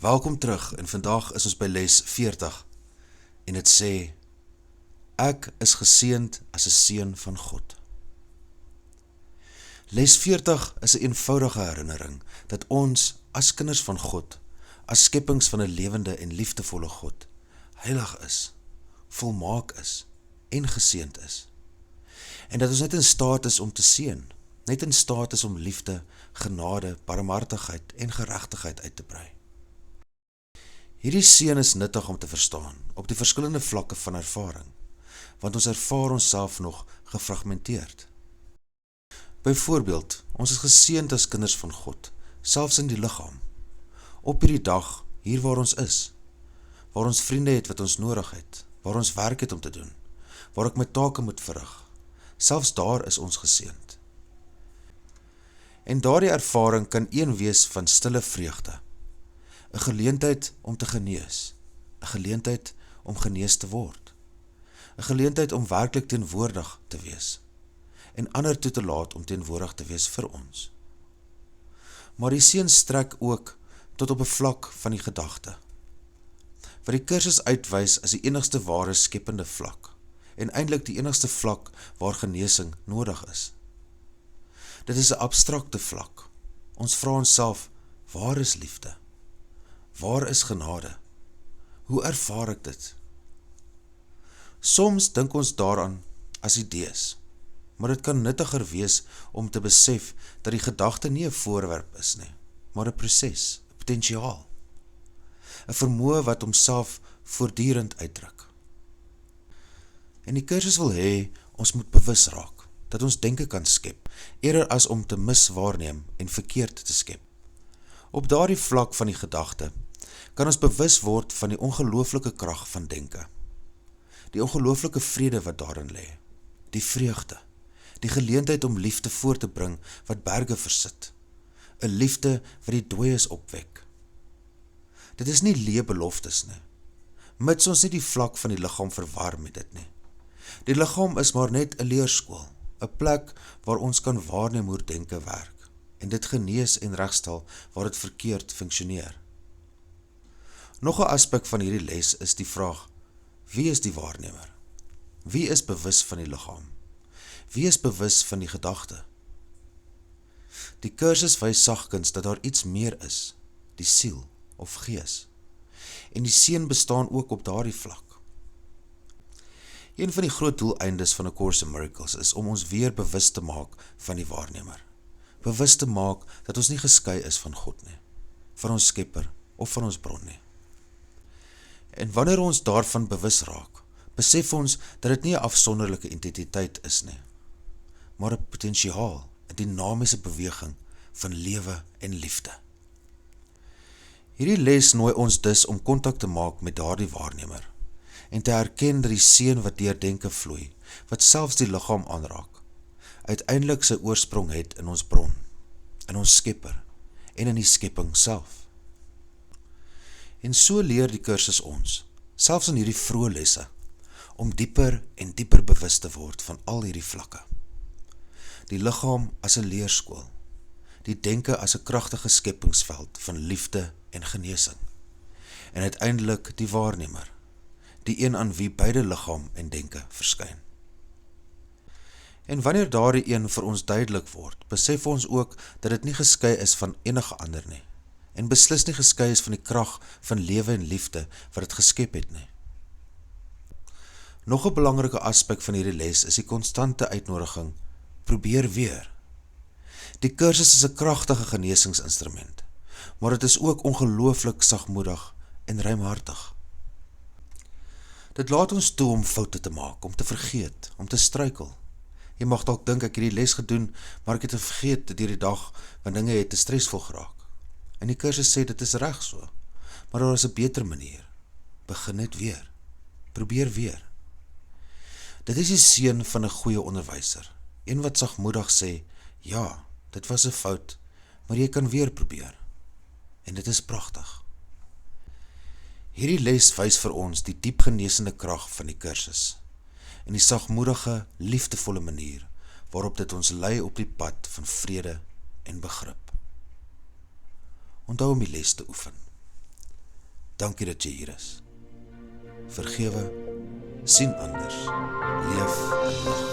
Welkom terug en vandag is ons by les 40 en het sê, ek is geseënd as 'n seun van God. Les 40 is 'n eenvoudige herinnering dat ons as kinders van God, as skepings van 'n lewende en liefdevolle God, heilig is, volmaak is en geseënd is. En dat ons net in staat is om te seën, net in staat is om liefde, genade, barmhartigheid en geregtigheid uit te brei. Hierdie seën is nuttig om te verstaan op die verskillende vlakke van ervaring, want ons ervaar onsself nog gefragmenteerd. Byvoorbeeld, ons is geseënd as kinders van God, selfs in die liggaam. Op hierdie dag, hier waar ons is, waar ons vriende het wat ons nodig het, waar ons werk het om te doen, waar ek my take moet verrig, selfs daar is ons geseënd. En daardie ervaring kan een wees van stille vreugde, 'n geleentheid om te genees, 'n geleentheid om genees te word, 'n geleentheid om werklik teenwoordig te wees, en ander toe te laat om teenwoordig te wees vir ons. Maar die seën strek ook tot op 'n vlak van die gedagte, wat die kursus uitwys as die enigste ware skepende vlak, en eintlik die enigste vlak waar genesing nodig is. Dit is 'n abstrakte vlak. Ons vra onsself, waar is liefde? Waar is genade? Hoe ervaar ek dit? Soms dink ons daaraan as idees, maar dit kan nuttiger wees om te besef dat die gedagte nie 'n voorwerp is nie, maar 'n proses, 'n potensiaal, 'n vermoë wat homself voortdurend uitdruk. En die kursus wil hê, ons moet bewus raak, dat ons denke kan skep, eerder as om te miswaarneem en verkeerd te skep. Op daardie vlak van die gedagte, kan ons bewus word van die ongelooflike krag van denke, die ongelooflike vrede wat daarin lê, die vreugde, die geleentheid om liefde voor te bring wat berge versit, 'n liefde wat die dooies opwek. Dit is nie leë beloftes nie, mits ons nie die vlak van die liggaam verwar met dit nie. Die liggaam is maar net 'n leerskool, 'n plek waar ons kan waarneem hoe denke werk, en dit genees en regstel waar dit verkeerd funksioneer. Nog 'n aspek van hierdie les is die vraag, wie is die waarnemer? Wie is bewus van die liggaam? Wie is bewus van die gedagte? Die kursus wys sagkens dat daar iets meer is, die siel of gees, en die seën bestaan ook op daardie vlak. Een van die groot doeleindes van 'n Course in Miracles is om ons weer bewus te maak van die waarnemer. Bewus te maak dat ons nie geskei is van God nie, van ons skepper of van ons bron nie. En wanneer ons daarvan bewus raak, besef ons dat dit nie 'n afsonderlike entiteit is nie, maar 'n potensiaal, 'n dinamiese beweging van lewe en liefde. Hierdie les nooi ons dus om kontak te maak met daardie waarnemer, en te erken dat die seën wat deur denke vloei, wat selfs die liggaam aanraak, uiteindelik sy oorsprong het in ons bron, in ons skepper, en in die skepping self. En so leer die kursus ons, selfs in hierdie vroeë lesse, om dieper en dieper bewus te word van al hierdie vlakke. Die liggaam as 'n leerskool, die denke as 'n kragtige skeppingsveld van liefde en genesing, en uiteindelik die waarnemer, die een aan wie beide liggaam en denke verskyn. En wanneer daardie een vir ons duidelik word, besef ons ook dat dit nie geskei is van enige ander nie, en beslis nie geskei is van die krag van lewe en liefde wat dit geskep het nie. Nog 'n belangrike aspek van hierdie les is die konstante uitnodiging, probeer weer. Die kursus is 'n kragtige genesingsinstrument, maar dit is ook ongelooflik sagmoedig en ruimhartig. Dit laat ons toe om foute te maak, om te vergeet, om te struikel. Jy mag dalk dink ek het die les gedoen, maar ek het vergeet deur die dag, want dinge het te stresvol geraak. En die kursus sê dit is reg so, maar daar is 'n beter manier. Begin net weer. Probeer weer. Dit is die seën van 'n goeie onderwyser, een wat sagmoedig sê, ja, dit was 'n fout, maar jy kan weer probeer. En dit is pragtig. Hierdie les wys vir ons die diep genesende krag van die kursus, en die sagmoedige, liefdevolle manier, waarop dit ons lei op die pad van vrede en begrip. Onthou om die les te oefen. Dankie dat jy hier is. Vergewe, sien anders, leef in lig.